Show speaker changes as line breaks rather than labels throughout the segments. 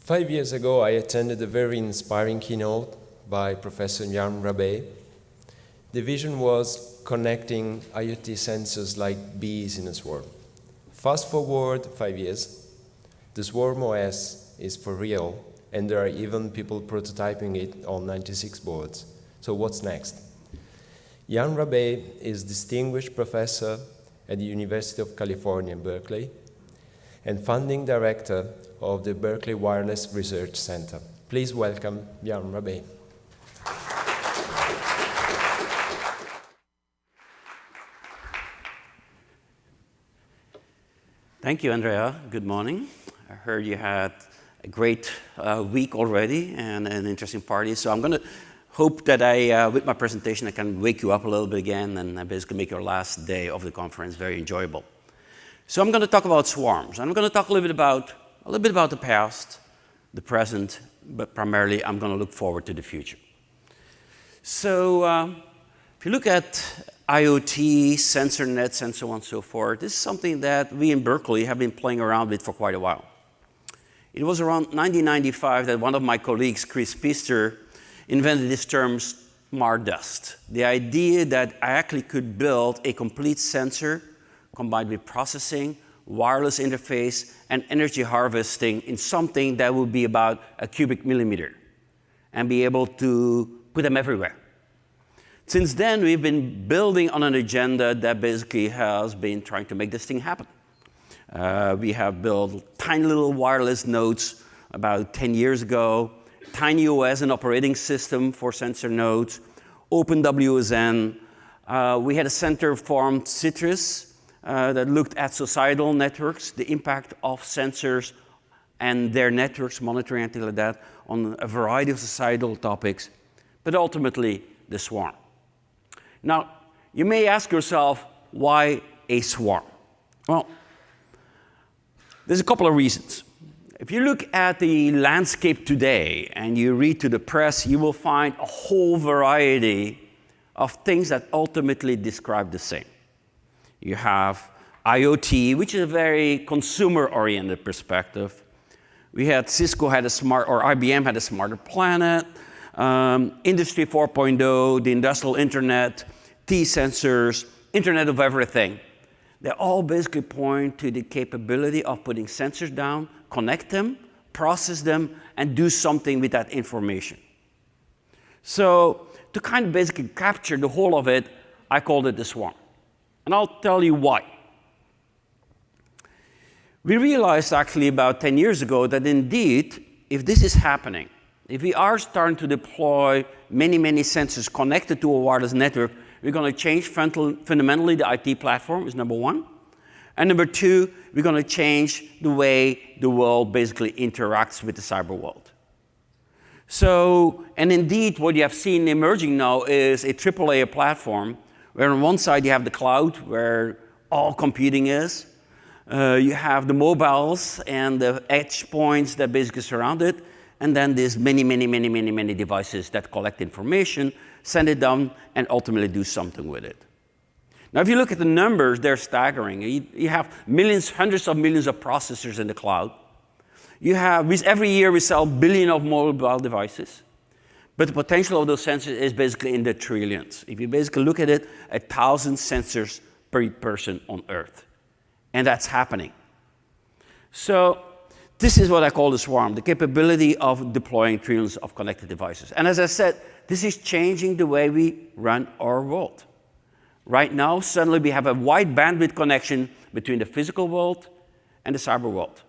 5 years ago, I attended a very inspiring keynote by Professor Rabaey. The vision was connecting IoT sensors like bees in a swarm. Fast forward 5 years, the Swarm OS is for real, and there are even people prototyping it on 96 boards. So what's next? Rabaey is distinguished professor at the University of California, Berkeley, and founding director of the Berkeley Wireless Research Center. Please welcome Rabaey.
Thank you, Andrea. Good morning. I heard you had a great week already and an interesting party. So I'm going to hope that with my presentation, I can wake you up a little bit again and basically make your last day of the conference very enjoyable. So I'm going to talk about swarms. I'm going to talk a little bit about the past, the present, but primarily I'm going to look forward to the future. So if you look at IoT, sensor nets, and so on and so forth, this is something that we in Berkeley have been playing around with for quite a while. It was around 1995 that one of my colleagues, Chris Pister, invented this term smart dust. The idea that I actually could build a complete sensor combined with processing, wireless interface, and energy harvesting in something that would be about a cubic millimeter and be able to put them everywhere. Since then, we've been building on an agenda that basically has been trying to make this thing happen. We have built tiny little wireless nodes about 10 years ago, TinyOS, an operating system for sensor nodes, OpenWSN. We had a center formed Citrus that looked at societal networks, the impact of sensors and their networks, monitoring and things like that, on a variety of societal topics, but ultimately the swarm. Now, you may ask yourself, why a swarm? Well, there's a couple of reasons. If you look at the landscape today and you read to the press, you will find a whole variety of things that ultimately describe the same. You have IoT, which is a very consumer-oriented perspective. We had Cisco had a smart, or IBM had a smarter planet. Industry 4.0, the industrial internet, T-sensors, Internet of Everything. They all basically point to the capability of putting sensors down, connect them, process them, and do something with that information. So to kind of basically capture the whole of it, I called it the swarm. And I'll tell you why. We realized actually about 10 years ago that indeed, if this is happening, if we are starting to deploy many, many sensors connected to a wireless network, we're going to change fundamentally the IT platform, is number one. And number two, we're going to change the way the world basically interacts with the cyber world. So, and indeed, what you have seen emerging now is a triple-layer platform, where on one side you have the cloud, where all computing is. You have the mobiles and the edge points that basically surround it. And then there's many devices that collect information, send it down, and ultimately do something with it. Now, if you look at the numbers, they're staggering. You have millions, hundreds of millions of processors in the cloud. You have, every year we sell billions of mobile devices. But the potential of those sensors is basically in the trillions. If you basically look at it, 1,000 sensors per person on Earth. And that's happening. So this is what I call the swarm, the capability of deploying trillions of connected devices. And as I said, this is changing the way we run our world. Right now, suddenly we have a wide bandwidth connection between the physical world and the cyber world,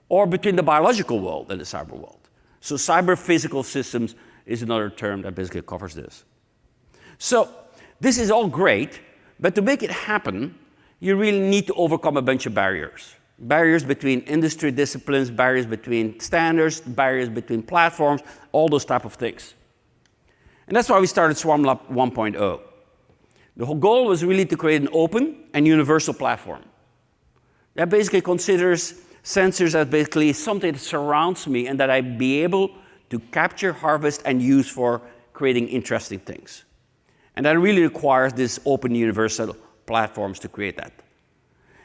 or between the biological world and the cyber world. So cyber-physical systems is another term that basically covers this. So this is all great, but to make it happen, you really need to overcome a bunch of barriers. Barriers between industry disciplines, barriers between standards, barriers between platforms, all those type of things. And that's why we started SwarmLab 1.0. The whole goal was really to create an open and universal platform that basically considers sensors as basically something that surrounds me and that I be able to capture, harvest, and use for creating interesting things. And that really requires this open universal platforms to create that.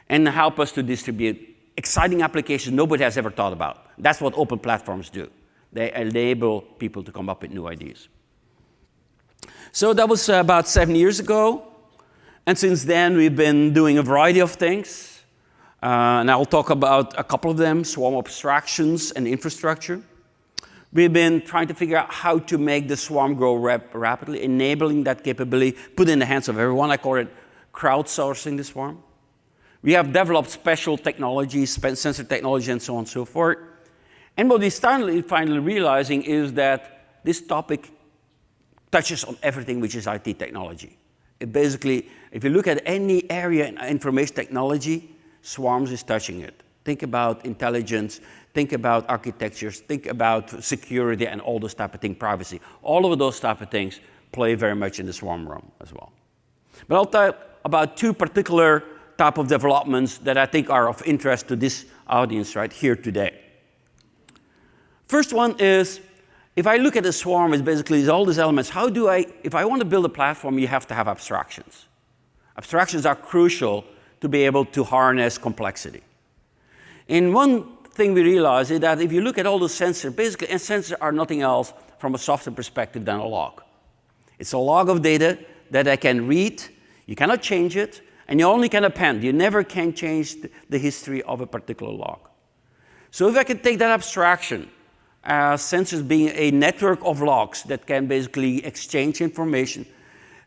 And help us to distribute exciting applications nobody has ever thought about. That's what open platforms do. They enable people to come up with new ideas. So that was about 7 years ago. And since then, we've been doing a variety of things. And I'll talk about a couple of them, swarm abstractions and infrastructure. We've been trying to figure out how to make the swarm grow rapidly, enabling that capability, put in the hands of everyone. I call it crowdsourcing the swarm. We have developed special technologies, sensor technology, and so on and so forth. And what we started finally realizing is that this topic touches on everything which is IT technology. It basically, if you look at any area in information technology, swarms is touching it. Think about intelligence, think about architectures, think about security and all those type of things, privacy. All of those type of things play very much in the swarm realm as well. But I'll talk about two particular type of developments that I think are of interest to this audience right here today. First one is, if I look at a swarm, it's basically all these elements. How do if I want to build a platform, you have to have abstractions. Abstractions are crucial to be able to harness complexity. And one thing we realize is that if you look at all the sensors, basically, and sensors are nothing else from a software perspective than a log. It's a log of data that I can read, you cannot change it, and you only can append. You never can change the history of a particular log. So if I can take that abstraction, sensors being a network of logs that can basically exchange information,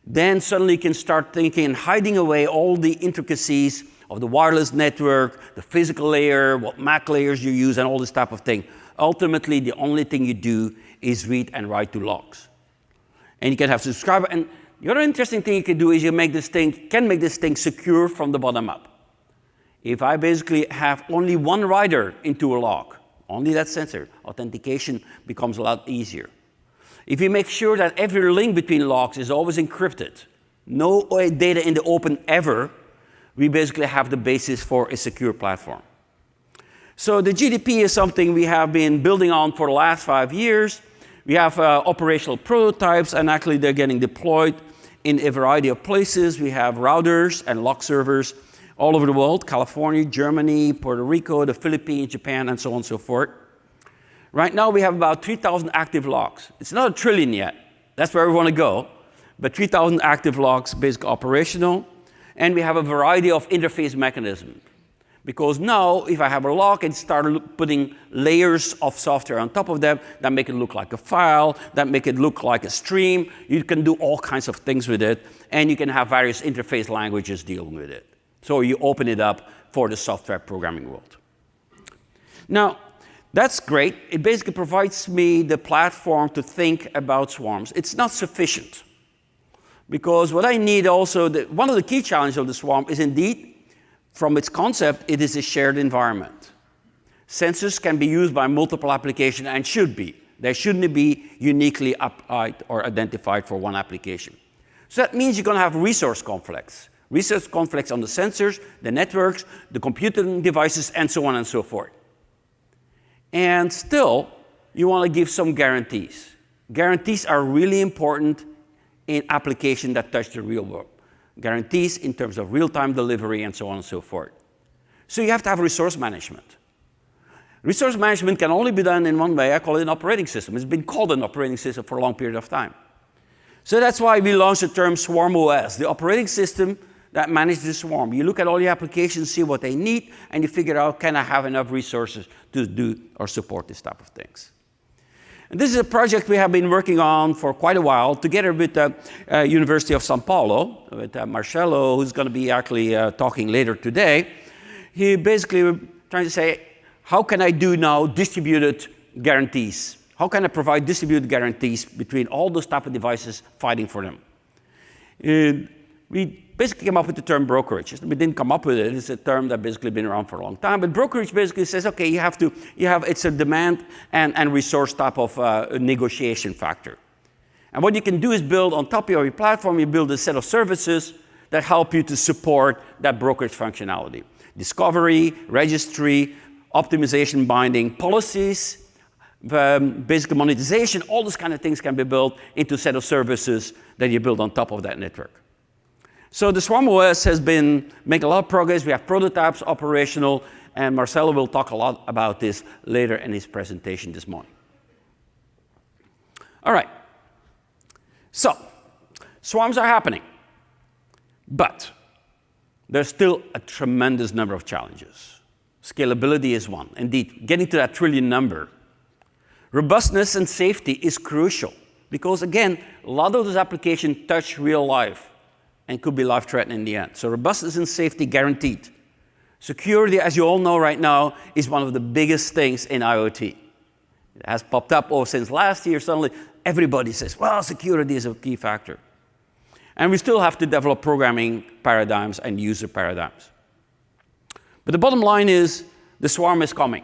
then suddenly you can start thinking and hiding away all the intricacies of the wireless network, the physical layer, what MAC layers you use, and all this type of thing. Ultimately, the only thing you do is read and write to logs. And you can have subscriber. And the other interesting thing you can do is you make this thing secure from the bottom up. If I basically have only one writer into a log, only that sensor, authentication becomes a lot easier. If you make sure that every link between logs is always encrypted, no data in the open ever, we basically have the basis for a secure platform. So the GDP is something we have been building on for the last 5 years. We have operational prototypes, and actually they're getting deployed in a variety of places. We have routers and log servers all over the world, California, Germany, Puerto Rico, the Philippines, Japan, and so on and so forth. Right now, we have about 3,000 active logs. It's not 1 trillion yet. That's where we want to go. But 3,000 active logs, basically operational. And we have a variety of interface mechanisms. Because now, if I have a log and start putting layers of software on top of them, that make it look like a file, that make it look like a stream, you can do all kinds of things with it. And you can have various interface languages dealing with it. So you open it up for the software programming world. Now, that's great. It basically provides me the platform to think about swarms. It's not sufficient. Because what I need also, one of the key challenges of the swarm is indeed, from its concept, it is a shared environment. Sensors can be used by multiple applications and should be. They shouldn't be uniquely applied or identified for one application. So that means you're going to have resource conflicts. Resource conflicts on the sensors, the networks, the computing devices, and so on and so forth. And still, you want to give some guarantees. Guarantees are really important in applications that touch the real world. Guarantees in terms of real-time delivery and so on and so forth. So you have to have resource management. Resource management can only be done in one way. I call it an operating system. It's been called an operating system for a long period of time. So that's why we launched the term SwarmOS, the operating system that manages the swarm. You look at all the applications, see what they need, and you figure out, can I have enough resources to do or support this type of things? And this is a project we have been working on for quite a while, together with the University of São Paulo, with Marcelo, who's going to be actually talking later today. He basically trying to say, how can I do now distributed guarantees? How can I provide distributed guarantees between all those type of devices fighting for them? We basically came up with the term brokerage. We didn't come up with it. It's a term that's basically been around for a long time. But brokerage basically says, okay, it's a demand and resource type of negotiation factor. And what you can do is build on top of your platform, you build a set of services that help you to support that brokerage functionality. Discovery, registry, optimization, binding, policies, basic monetization, all those kind of things can be built into a set of services that you build on top of that network. So the SwarmOS has been making a lot of progress. We have prototypes operational, and Marcelo will talk a lot about this later in his presentation this morning. All right. So, swarms are happening, but there's still a tremendous number of challenges. Scalability is one. Indeed, getting to that trillion number. Robustness and safety is crucial because, again, a lot of those applications touch real life and could be life-threatening in the end. So robustness and safety guaranteed. Security, as you all know right now, is one of the biggest things in IoT. It has popped up since last year. Suddenly, everybody says, well, security is a key factor. And we still have to develop programming paradigms and user paradigms. But the bottom line is the swarm is coming.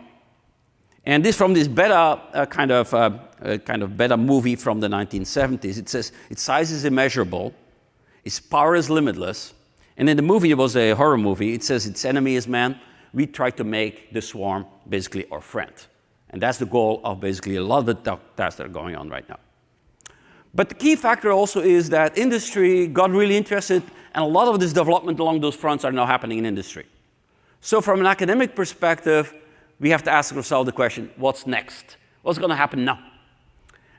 And this from this beta kind of beta movie from the 1970s. It says its size is immeasurable, its power is limitless. And in the movie, it was a horror movie. It says its enemy is man. We try to make the swarm basically our friend. And that's the goal of basically a lot of the tasks that are going on right now. But the key factor also is that industry got really interested, and a lot of this development along those fronts are now happening in industry. So from an academic perspective, we have to ask ourselves the question, what's next? What's going to happen now?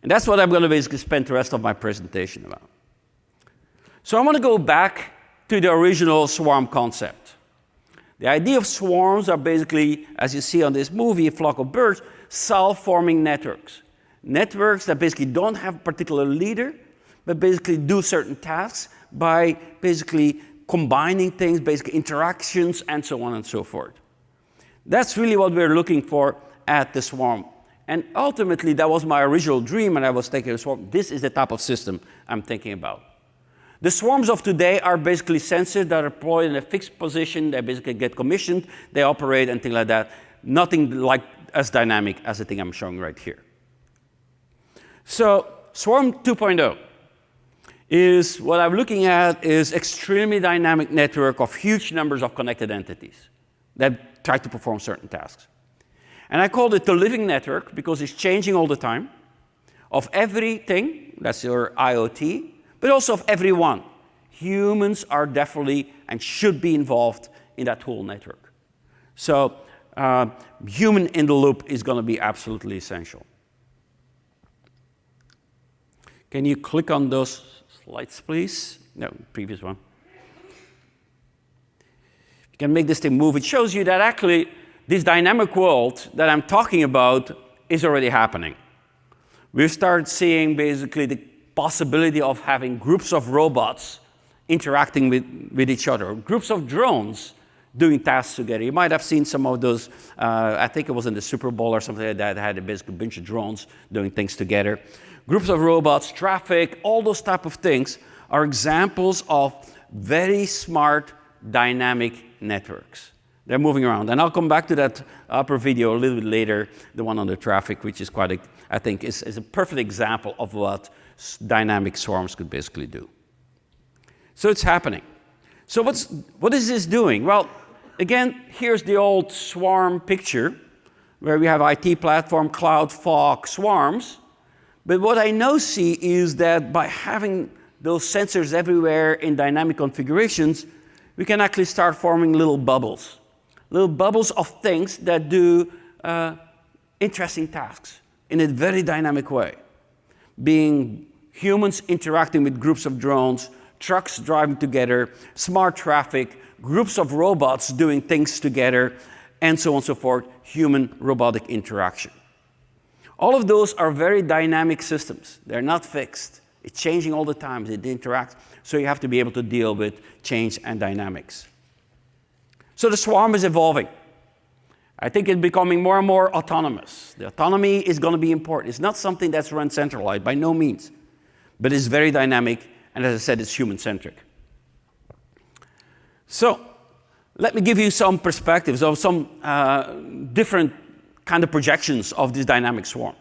And that's what I'm going to basically spend the rest of my presentation about. So I want to go back to the original swarm concept. The idea of swarms are basically, as you see on this movie, a flock of birds, self-forming networks. Networks that basically don't have a particular leader, but basically do certain tasks by basically combining things, basic interactions, and so on and so forth. That's really what we're looking for at the swarm. And ultimately, that was my original dream when I was thinking of swarm. This is the type of system I'm thinking about. The swarms of today are basically sensors that are deployed in a fixed position. They basically get commissioned, they operate, and things like that. Nothing like as dynamic as the thing I'm showing right here. So Swarm 2.0 is what I'm looking at is extremely dynamic network of huge numbers of connected entities that try to perform certain tasks. And I called it the living network because it's changing all the time of everything, that's your IoT, but also of everyone. Humans are definitely and should be involved in that whole network. So human in the loop is going to be absolutely essential. Can you click on those slides, please? No, previous one. You can make this thing move. It shows you that actually this dynamic world that I'm talking about is already happening. We've started seeing basically the possibility of having groups of robots interacting with each other, groups of drones doing tasks together. You might have seen some of those, I think it was in the Super Bowl or something like that, had a bunch of drones doing things together. Groups of robots, traffic, all those type of things are examples of very smart, dynamic networks. They're moving around. And I'll come back to that upper video a little bit later, the one on the traffic, which is quite, I think, is a perfect example of what dynamic swarms could basically do. So it's happening. So what is this doing? Well, again, here's the old swarm picture, where we have IT platform, cloud, fog, swarms. But what I now see is that by having those sensors everywhere in dynamic configurations, we can actually start forming little bubbles of things that do interesting tasks in a very dynamic way. Being humans interacting with groups of drones, trucks driving together, smart traffic, groups of robots doing things together, and so on and so forth, human-robotic interaction. All of those are very dynamic systems. They're not fixed. It's changing all the time. It interacts. So you have to be able to deal with change and dynamics. So the swarm is evolving. I think it's becoming more and more autonomous. The autonomy is going to be important. It's not something that's run centralized, by no means. But it's very dynamic, and as I said, it's human-centric. So let me give you some perspectives of some different kind of projections of this dynamic swarm.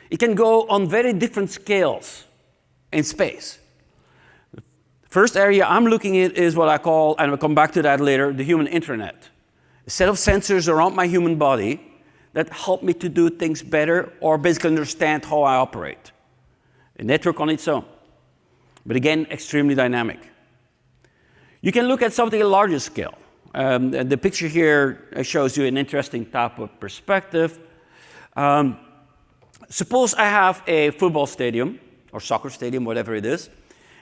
It can go on very different scales in space. The first area I'm looking at is what I call, and I'll come back to that later, the Human Intranet. A set of sensors around my human body that help me to do things better or basically understand how I operate. A network on its own. But again, extremely dynamic. You can look at something at a larger scale. And the picture here shows you an interesting type of perspective. Suppose I have a football stadium, or soccer stadium, whatever it is,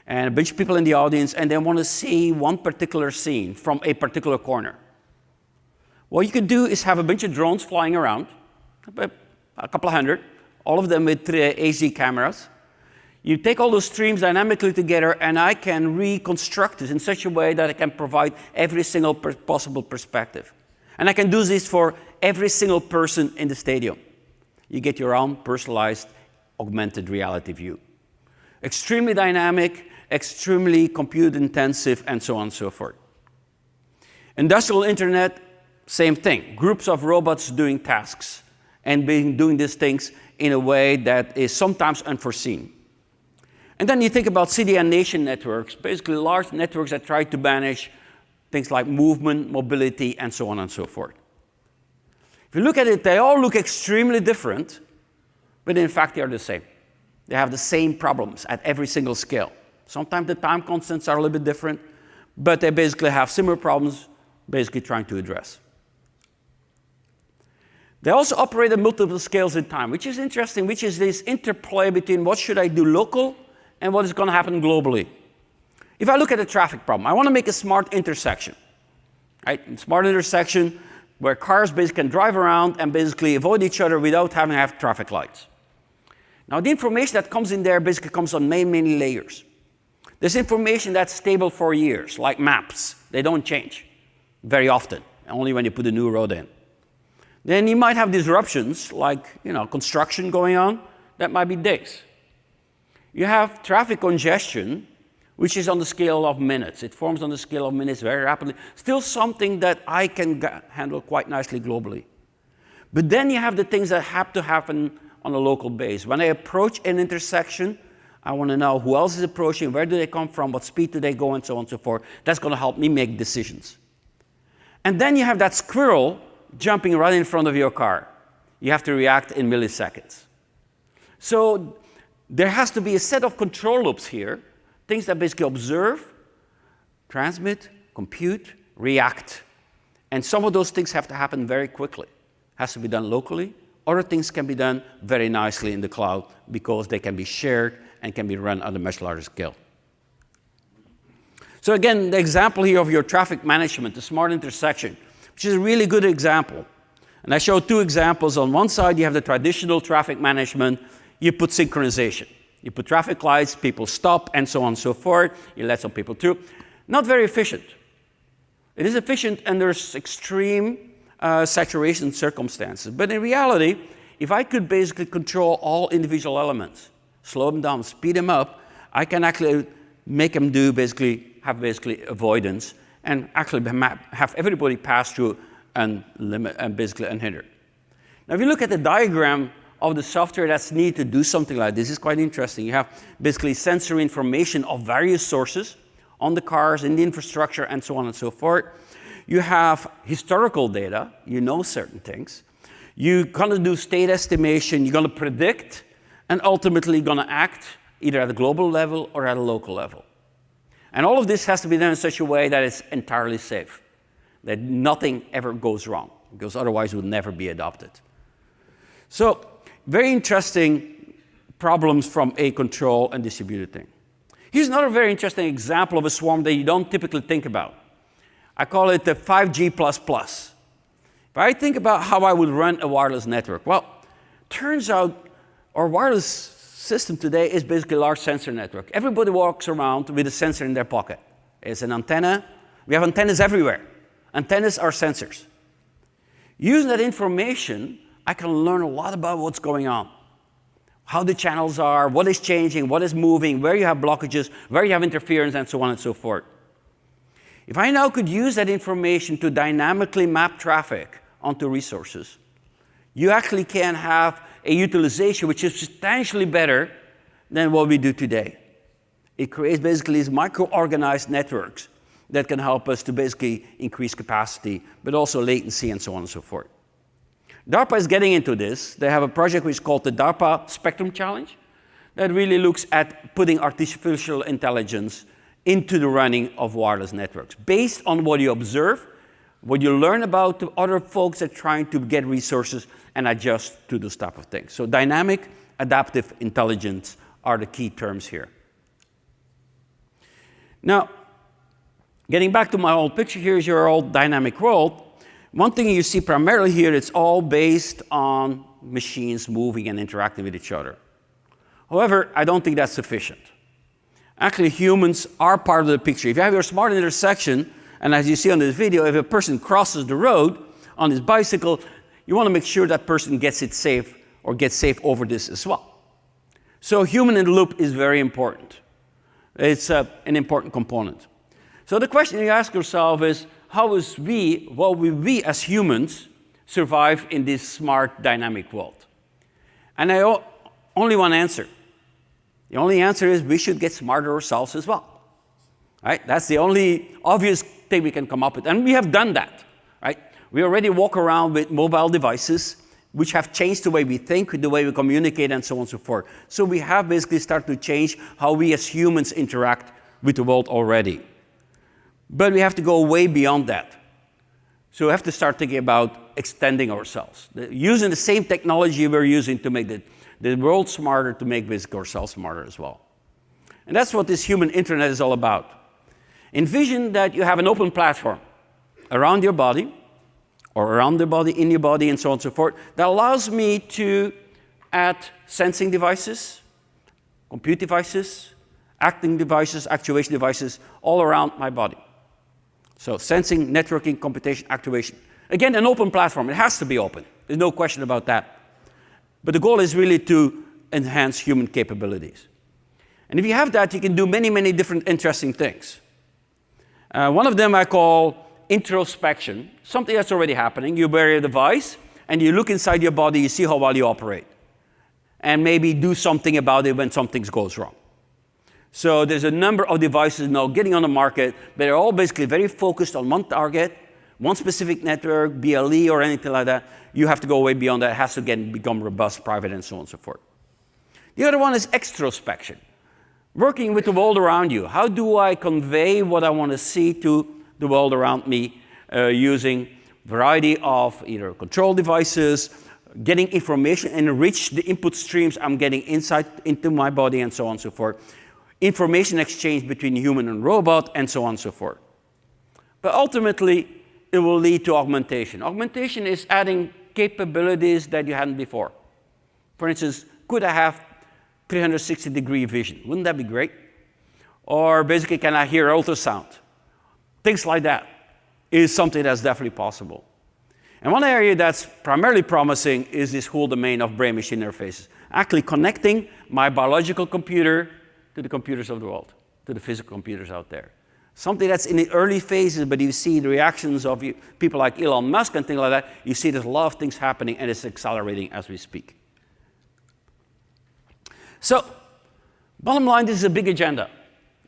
and a bunch of people in the audience, and they want to see one particular scene from a particular corner. What you could do is have a bunch of drones flying around, a couple of hundred, all of them with HD cameras. You take all those streams dynamically together, and I can reconstruct it in such a way that I can provide every single possible perspective. And I can do this for every single person in the stadium. You get your own personalized augmented reality view. Extremely dynamic, extremely compute intensive, and so on and so forth. Industrial internet, same thing. Groups of robots doing tasks and doing these things in a way that is sometimes unforeseen. And then you think about city and nation networks, basically large networks that try to manage things like movement, mobility, and so on and so forth. If you look at it, they all look extremely different, but in fact, they are the same. They have the same problems at every single scale. Sometimes the time constants are a little bit different, but they basically have similar problems, basically trying to address. They also operate at multiple scales in time, which is interesting, which is this interplay between what should I do local and what is going to happen globally. If I look at a traffic problem, I want to make a smart intersection. Right? A smart intersection where cars basically can drive around and basically avoid each other without having to have traffic lights. Now, the information that comes in there basically comes on many layers. There's information that's stable for years, like maps. They don't change very often, only when you put a new road in. Then you might have disruptions, like construction going on, that might be days. You have traffic congestion, which is on the scale of minutes. It forms on the scale of minutes very rapidly. Still something that I can handle quite nicely globally. But then you have the things that have to happen on a local base. When I approach an intersection, I want to know who else is approaching, where do they come from, what speed do they go, and so on and so forth. That's going to help me make decisions. And then you have that squirrel jumping right in front of your car. You have to react in milliseconds. So there has to be a set of control loops here, things that basically observe, transmit, compute, react. And some of those things have to happen very quickly. It has to be done locally. Other things can be done very nicely in the cloud because they can be shared and can be run at a much larger scale. So again, the example here of your traffic management, the smart intersection, which is a really good example. And I show two examples. On one side, you have the traditional traffic management. You put synchronization. You put traffic lights, people stop, and so on and so forth. You let some people through. Not very efficient. It is efficient under extreme saturation circumstances. But in reality, if I could basically control all individual elements, slow them down, speed them up, I can actually make them have avoidance and actually have everybody pass through and basically unhindered. Now, if you look at the diagram of the software that's needed to do something like this, it's quite interesting. You have basically sensory information of various sources on the cars, in the infrastructure, and so on and so forth. You have historical data, you know certain things. You're going to do state estimation, you're going to predict, and ultimately going to act either at a global level or at a local level. And all of this has to be done in such a way that it's entirely safe, that nothing ever goes wrong, because otherwise it would never be adopted. So, very interesting problems from a control and distributed thing. Here's another very interesting example of a swarm that you don't typically think about. I call it the 5G++. If I think about how I would run a wireless network, well, turns out our wireless system today is basically a large sensor network. Everybody walks around with a sensor in their pocket. It's an antenna. We have antennas everywhere. Antennas are sensors. Using that information, I can learn a lot about what's going on. How the channels are, what is changing, what is moving, where you have blockages, where you have interference, and so on and so forth. If I now could use that information to dynamically map traffic onto resources, you actually can have a utilization which is substantially better than what we do today. It creates basically these micro-organized networks that can help us to basically increase capacity, but also latency and so on and so forth. DARPA is getting into this. They have a project which is called the DARPA Spectrum Challenge that really looks at putting artificial intelligence into the running of wireless networks. Based on what you observe, what you learn about the other folks that are trying to get resources and adjust to those type of things. So dynamic, adaptive intelligence are the key terms here. Now, getting back to my old picture, here's your old dynamic world. One thing you see primarily here, it's all based on machines moving and interacting with each other. However, I don't think that's sufficient. Actually, humans are part of the picture. If you have your smart intersection, and as you see on this video, if a person crosses the road on his bicycle, you want to make sure that person gets it safe or gets safe over this as well. So human in the loop is very important. It's an important component. So the question you ask yourself is, how will we as humans survive in this smart, dynamic world? And I only one answer. The only answer is we should get smarter ourselves as well. Right? That's the only obvious thing we can come up with. And we have done that. Right? We already walk around with mobile devices which have changed the way we think, the way we communicate, and so on and so forth. So we have basically started to change how we as humans interact with the world already. But we have to go way beyond that. So we have to start thinking about extending ourselves. Using the same technology we're using to make the world smarter, to make basically ourselves smarter as well. And that's what this human intranet is all about. Envision that you have an open platform around your body, or around the body, in your body, and so on and so forth, that allows me to add sensing devices, compute devices, acting devices, actuation devices, all around my body. So sensing, networking, computation, actuation. Again, an open platform. It has to be open. There's no question about that. But the goal is really to enhance human capabilities. And if you have that, you can do many, many different interesting things. One of them I call introspection, something that's already happening. You wear a device, and you look inside your body, you see how well you operate, and maybe do something about it when something goes wrong. So there's a number of devices now getting on the market, but they're all basically very focused on one target, one specific network, BLE or anything like that. You have to go way beyond that. It has to become robust, private, and so on and so forth. The other one is extrospection, working with the world around you. How do I convey what I want to see to the world around me using a variety of either control devices, getting information, enrich the input streams I'm getting inside into my body, and so on and so forth. Information exchange between human and robot, and so on and so forth. But ultimately, it will lead to augmentation. Augmentation is adding capabilities that you hadn't before. For instance, could I have 360-degree vision? Wouldn't that be great? Or basically, can I hear ultrasound? Things like that is something that's definitely possible. And one area that's primarily promising is this whole domain of brain-machine interfaces. Actually connecting my biological computer to the computers of the world, to the physical computers out there. Something that's in the early phases, but you see the reactions of people like Elon Musk and things like that. You see there's a lot of things happening, and it's accelerating as we speak. So, bottom line, this is a big agenda.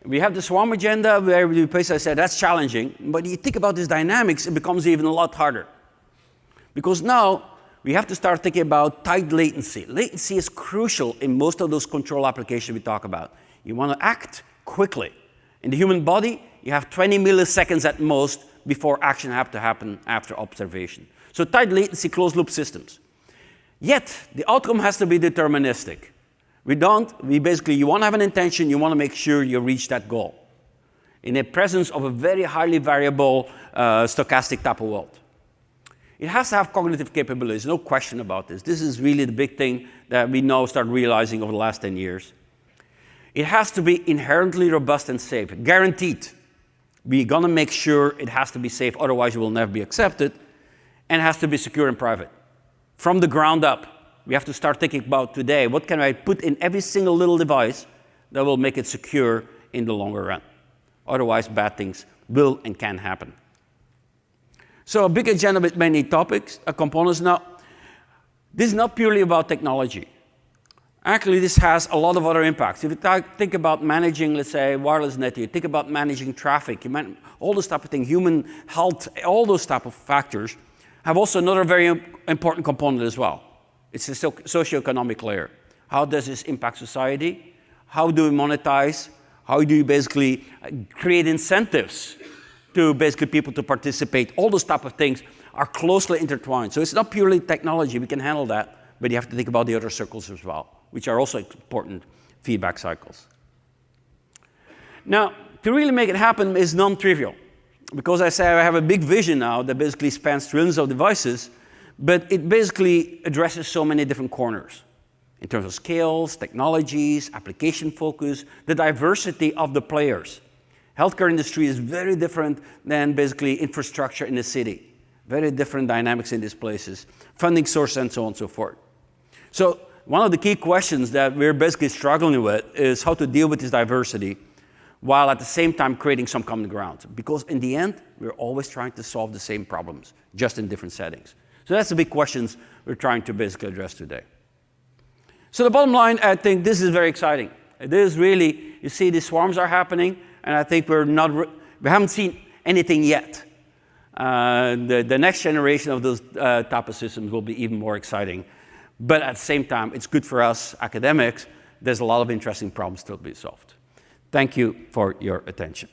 We have the swarm agenda where we basically said that's challenging, but you think about these dynamics, it becomes even a lot harder. Because now we have to start thinking about tight latency. Latency is crucial in most of those control applications we talk about. You want to act quickly. In the human body, you have 20 milliseconds at most before action has to happen after observation. So tight latency, closed loop systems. Yet, the outcome has to be deterministic. You want to have an intention, you want to make sure you reach that goal in the presence of a very highly variable stochastic type of world. It has to have cognitive capabilities, no question about this. This is really the big thing that we now start realizing over the last 10 years. It has to be inherently robust and safe, guaranteed. We're going to make sure it has to be safe, otherwise it will never be accepted, and it has to be secure and private. From the ground up, we have to start thinking about today, what can I put in every single little device that will make it secure in the longer run? Otherwise, bad things will and can happen. So a big agenda with many topics, components. Now, this is not purely about technology. Actually, this has a lot of other impacts. If you think about managing, let's say, wireless network, you think about managing traffic, all those type of things, human health, all those type of factors have also another very important component as well. It's the socioeconomic layer. How does this impact society? How do we monetize? How do you basically create incentives to basically people to participate. All those type of things are closely intertwined. So it's not purely technology, we can handle that, but you have to think about the other circles as well, which are also important feedback cycles. Now, to really make it happen is non-trivial, because I say I have a big vision now that basically spans trillions of devices, but it basically addresses so many different corners in terms of scales, technologies, application focus, the diversity of the players. Healthcare industry is very different than basically infrastructure in the city. Very different dynamics in these places, funding source and so on and so forth. So one of the key questions that we're basically struggling with is how to deal with this diversity while at the same time creating some common ground. Because in the end, we're always trying to solve the same problems, just in different settings. So that's the big questions we're trying to basically address today. So the bottom line, I think this is very exciting. It is really, you see these swarms are happening, and I think we haven't seen anything yet. The next generation of those type of systems will be even more exciting. But at the same time, it's good for us academics. There's a lot of interesting problems still to be solved. Thank you for your attention.